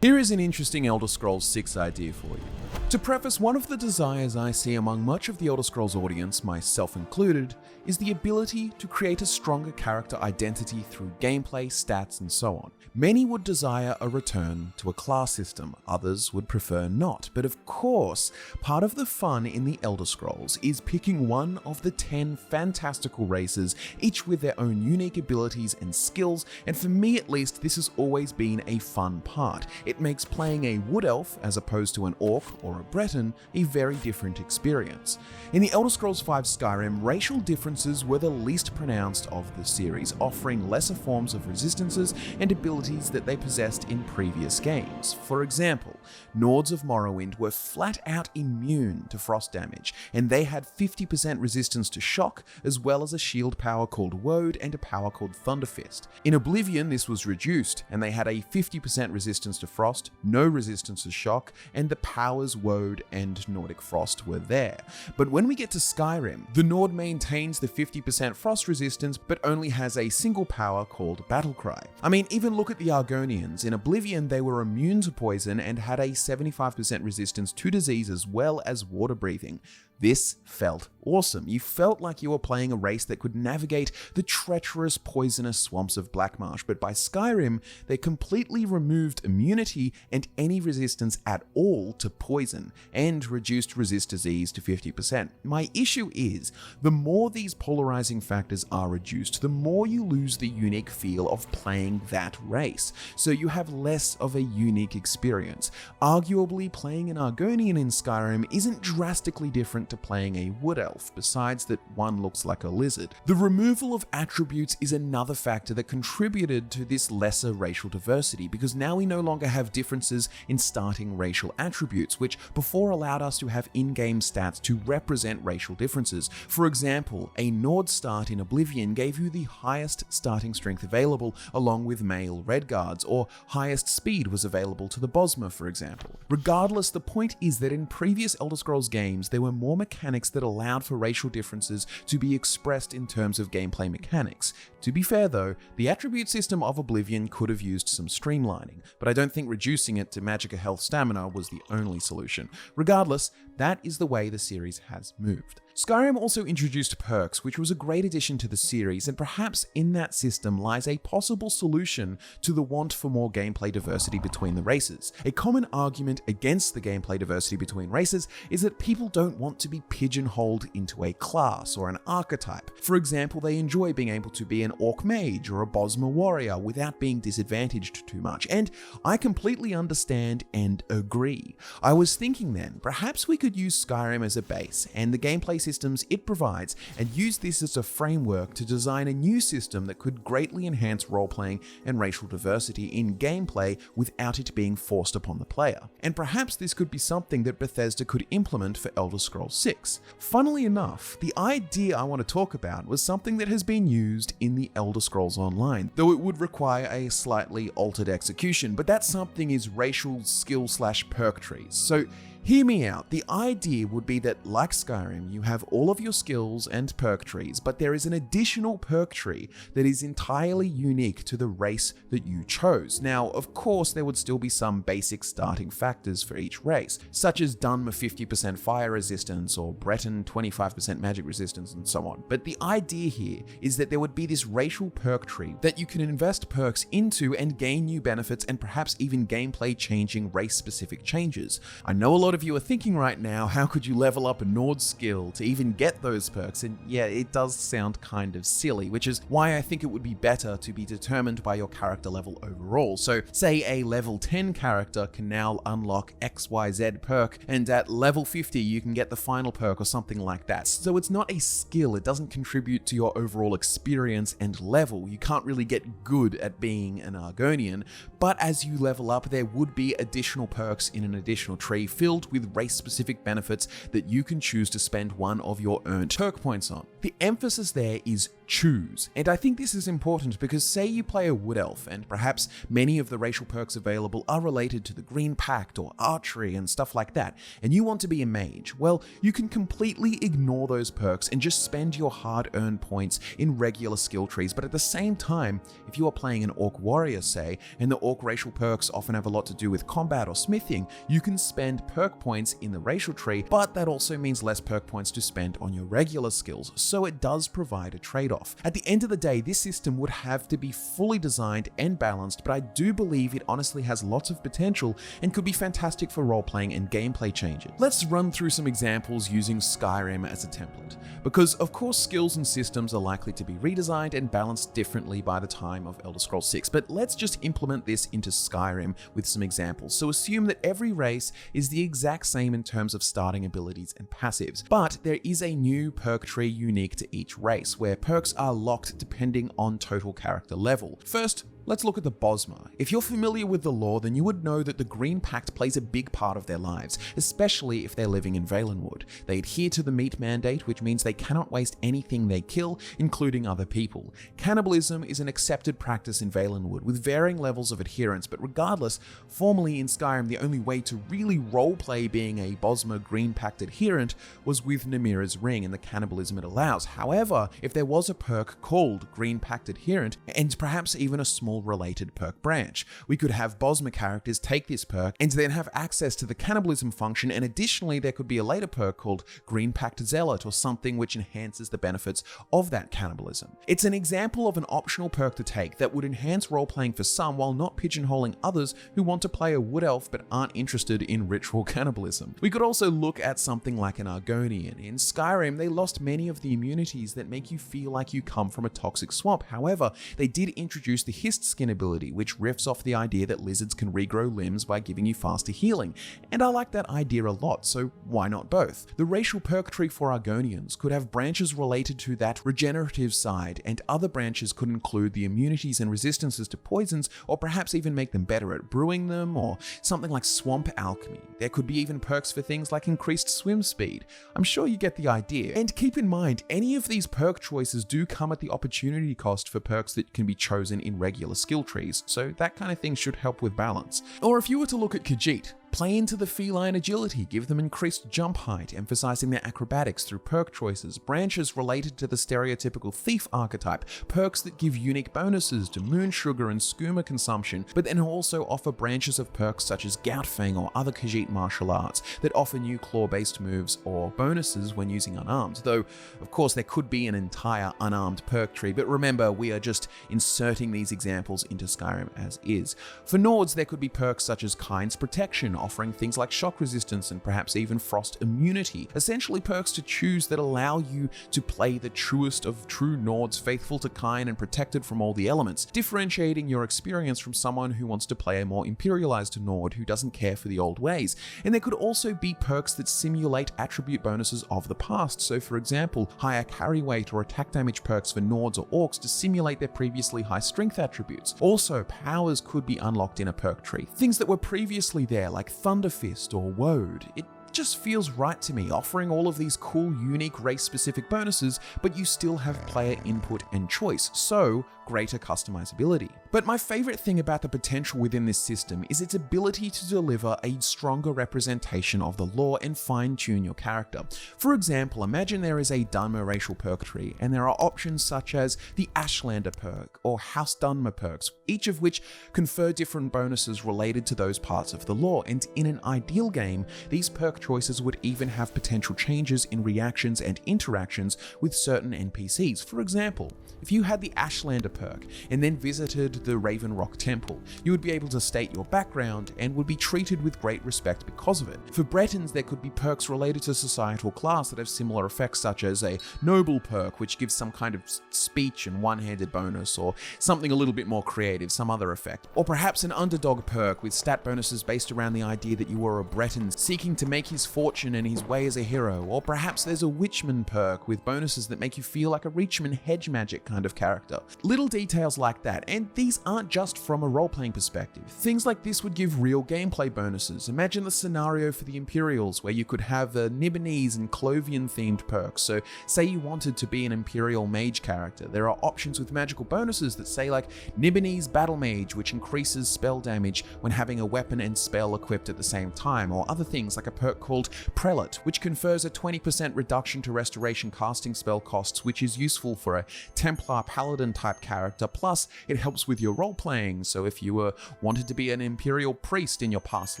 Here is an interesting Elder Scrolls 6 idea for you. To preface, one of the desires I see among much of the Elder Scrolls audience, myself included, is the ability to create a stronger character identity through gameplay, stats, and so on. Many would desire a return to a class system, others would prefer not, but of course, part of the fun in the Elder Scrolls is picking one of the 10 fantastical races, each with their own unique abilities and skills, and for me at least, this has always been a fun part. It makes playing a Wood Elf, as opposed to an Orc or a Breton, a very different experience. In the Elder Scrolls V Skyrim, racial differences were the least pronounced of the series, offering lesser forms of resistances and abilities that they possessed in previous games. For example, Nords of Morrowind were flat out immune to frost damage, and they had 50% resistance to shock, as well as a shield power called Woad and a power called Thunderfist. In Oblivion, this was reduced, and they had a 50% resistance to frost, no resistance to shock, and the powers Woad and Nordic Frost were there. But when we get to Skyrim, the Nord maintains the 50% frost resistance, but only has a single power called Battlecry. I mean, even look at the Argonians. In Oblivion, they were immune to poison and had a 75% resistance to disease as well as water breathing. This felt awesome. You felt like you were playing a race that could navigate the treacherous, poisonous swamps of Blackmarsh, but by Skyrim, they completely removed immunity and any resistance at all to poison, and reduced resist disease to 50%. My issue is, the more these polarizing factors are reduced, the more you lose the unique feel of playing that race, so you have less of a unique experience. Arguably, playing an Argonian in Skyrim isn't drastically different to playing a Wood Elf, besides that one looks like a lizard. The removal of attributes is another factor that contributed to this lesser racial diversity, because now we no longer have differences in starting racial attributes, which before allowed us to have in-game stats to represent racial differences. For example, a Nord start in Oblivion gave you the highest starting strength available, along with male Redguards, or highest speed was available to the Bosmer, for example. Regardless, the point is that in previous Elder Scrolls games, there were more mechanics that allowed for racial differences to be expressed in terms of gameplay mechanics. To be fair though, the attribute system of Oblivion could have used some streamlining, but I don't think reducing it to Magicka Health Stamina was the only solution. Regardless, that is the way the series has moved. Skyrim also introduced perks, which was a great addition to the series, and perhaps in that system lies a possible solution to the want for more gameplay diversity between the races. A common argument against the gameplay diversity between races is that people don't want to be pigeonholed into a class or an archetype. For example, they enjoy being able to be an Orc Mage or a Bosmer Warrior without being disadvantaged too much, and I completely understand and agree. I was thinking then, perhaps we could use Skyrim as a base, and the gameplay systems it provides, and use this as a framework to design a new system that could greatly enhance role-playing and racial diversity in gameplay without it being forced upon the player. And perhaps this could be something that Bethesda could implement for Elder Scrolls 6. Funnily enough, the idea I want to talk about was something that has been used in the Elder Scrolls Online, though it would require a slightly altered execution, but that something is racial skill/perk trees. So hear me out. The idea would be that, like Skyrim, you have all of your skills and perk trees, but there is an additional perk tree that is entirely unique to the race that you chose. Now, of course, there would still be some basic starting factors for each race, such as Dunmer 50% fire resistance or Breton 25% magic resistance and so on. But the idea here is that there would be this racial perk tree that you can invest perks into and gain new benefits and perhaps even gameplay changing race-specific changes. I know a lot of you are thinking right now, how could you level up a Nord skill to even get those perks? And yeah, it does sound kind of silly, which is why I think it would be better to be determined by your character level overall. So say a level 10 character can now unlock XYZ perk, and at level 50 you can get the final perk or something like that. So it's not a skill, it doesn't contribute to your overall experience and level. You can't really get good at being an Argonian, but as you level up, there would be additional perks in an additional tree filled with race-specific benefits that you can choose to spend one of your earned perk points on. The emphasis there is choose. And I think this is important because say you play a Wood Elf and perhaps many of the racial perks available are related to the Green Pact or archery and stuff like that, and you want to be a mage, well, you can completely ignore those perks and just spend your hard-earned points in regular skill trees. But at the same time, if you are playing an Orc Warrior, say, and the Orc racial perks often have a lot to do with combat or smithing, you can spend perk points in the racial tree, but that also means less perk points to spend on your regular skills, so it does provide a trade-off. At the end of the day, this system would have to be fully designed and balanced, but I do believe it honestly has lots of potential and could be fantastic for role-playing and gameplay changes. Let's run through some examples using Skyrim as a template, because of course skills and systems are likely to be redesigned and balanced differently by the time of Elder Scrolls 6, but let's just implement this into Skyrim with some examples. So assume that every race is the exact same in terms of starting abilities and passives, but there is a new perk tree unique to each race, where perks are locked depending on total character level. First, let's look at the Bosmer. If you're familiar with the lore, then you would know that the Green Pact plays a big part of their lives, especially if they're living in Valenwood. They adhere to the meat mandate, which means they cannot waste anything they kill, including other people. Cannibalism is an accepted practice in Valenwood, with varying levels of adherence, but regardless, formally in Skyrim, the only way to really roleplay being a Bosmer Green Pact adherent was with Namira's Ring and the cannibalism it allows. However, if there was a perk called Green Pact Adherent, and perhaps even a small related perk branch, we could have Bosmer characters take this perk and then have access to the cannibalism function, and additionally there could be a later perk called Green Pact Zealot or something which enhances the benefits of that cannibalism. It's an example of an optional perk to take that would enhance role-playing for some while not pigeonholing others who want to play a Wood Elf but aren't interested in ritual cannibalism. We could also look at something like an Argonian. In Skyrim, they lost many of the immunities that make you feel like you come from a toxic swamp. However, they did introduce the Hist Skin ability, which riffs off the idea that lizards can regrow limbs by giving you faster healing, and I like that idea a lot, so why not both? The racial perk tree for Argonians could have branches related to that regenerative side, and other branches could include the immunities and resistances to poisons, or perhaps even make them better at brewing them, or something like swamp alchemy. There could be even perks for things like increased swim speed. I'm sure you get the idea. And keep in mind, any of these perk choices do come at the opportunity cost for perks that can be chosen in regular skill trees, so that kind of thing should help with balance. Or if you were to look at Khajiit, play into the feline agility, give them increased jump height, emphasizing their acrobatics through perk choices, branches related to the stereotypical thief archetype, perks that give unique bonuses to moon sugar and skooma consumption, but then also offer branches of perks such as Goutfang or other Khajiit martial arts that offer new claw-based moves or bonuses when using unarmed, though of course there could be an entire unarmed perk tree, but remember, we are just inserting these examples into Skyrim as is. For Nords, there could be perks such as Kind's Protection, offering things like shock resistance and perhaps even frost immunity, essentially perks to choose that allow you to play the truest of true Nords, faithful to Kind and protected from all the elements, differentiating your experience from someone who wants to play a more imperialized Nord who doesn't care for the old ways. And there could also be perks that simulate attribute bonuses of the past, so for example, higher carry weight or attack damage perks for Nords or Orcs to simulate their previously high strength attributes. Also, powers could be unlocked in a perk tree, things that were previously there like Thunderfist or Woad. It just feels right to me, offering all of these cool, unique race-specific bonuses, but you still have player input and choice, so greater customizability. But my favorite thing about the potential within this system is its ability to deliver a stronger representation of the lore and fine-tune your character. For example, imagine there is a Dunmer racial perk tree, and there are options such as the Ashlander perk or House Dunmer perks, each of which confer different bonuses related to those parts of the lore, and in an ideal game, these perk choices would even have potential changes in reactions and interactions with certain NPCs. For example, if you had the Ashlander perk and then visited the Raven Rock Temple, you would be able to state your background and would be treated with great respect because of it. For Bretons, there could be perks related to societal class that have similar effects, such as a Noble perk, which gives some kind of speech and one-handed bonus, or something a little bit more creative, some other effect. Or perhaps an Underdog perk with stat bonuses based around the idea that you are a Breton seeking to make his fortune and his way as a hero. Or perhaps there's a Witchman perk with bonuses that make you feel like a Reachman hedge magic kind of character. Little details like that, and these these aren't just from a role-playing perspective. Things like this would give real gameplay bonuses. Imagine the scenario for the Imperials where you could have Nibonese and Clovian-themed perks. So say you wanted to be an Imperial mage character, there are options with magical bonuses that say like Nibonese Battle Mage, which increases spell damage when having a weapon and spell equipped at the same time, or other things like a perk called Prelate, which confers a 20% reduction to restoration casting spell costs, which is useful for a Templar Paladin type character, plus it helps with your role-playing, so if you wanted to be an Imperial Priest in your past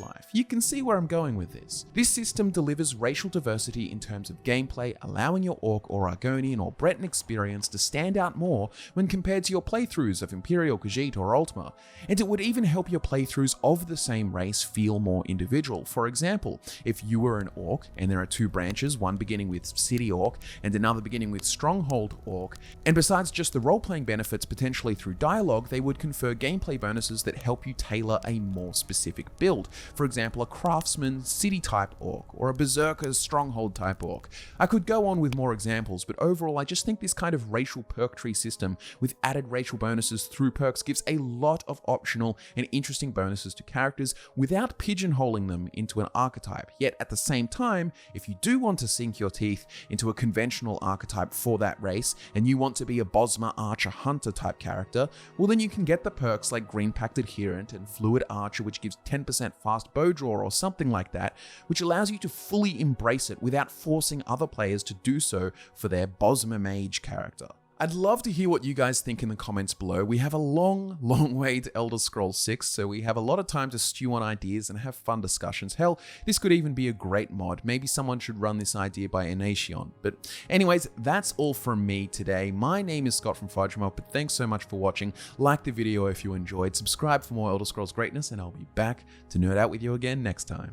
life. You can see where I'm going with this. This system delivers racial diversity in terms of gameplay, allowing your Orc or Argonian or Breton experience to stand out more when compared to your playthroughs of Imperial, Khajiit or Ultima, and it would even help your playthroughs of the same race feel more individual. For example, if you were an Orc and there are two branches, one beginning with City Orc and another beginning with Stronghold Orc, and besides just the role-playing benefits potentially through dialogue, they would confer gameplay bonuses that help you tailor a more specific build. For example, a Craftsman City type Orc or a Berserker Stronghold type Orc. I could go on with more examples, but overall I just think this kind of racial perk tree system with added racial bonuses through perks gives a lot of optional and interesting bonuses to characters without pigeonholing them into an archetype. Yet at the same time, if you do want to sink your teeth into a conventional archetype for that race, and you want to be a Bosmer Archer Hunter type character, well then you can get the perks like Green Pact Adherent and Fluid Archer, which gives 10% fast bow draw or something like that, which allows you to fully embrace it without forcing other players to do so for their Bosmer Mage character. I'd love to hear what you guys think in the comments below. We have a long way to Elder Scrolls 6, so we have a lot of time to stew on ideas and have fun discussions. Hell, this could even be a great mod. Maybe someone should run this idea by Ination. But anyways, that's all from me today. My name is Scott from FudgeMob, but thanks so much for watching. Like the video if you enjoyed, subscribe for more Elder Scrolls greatness, and I'll be back to nerd out with you again next time.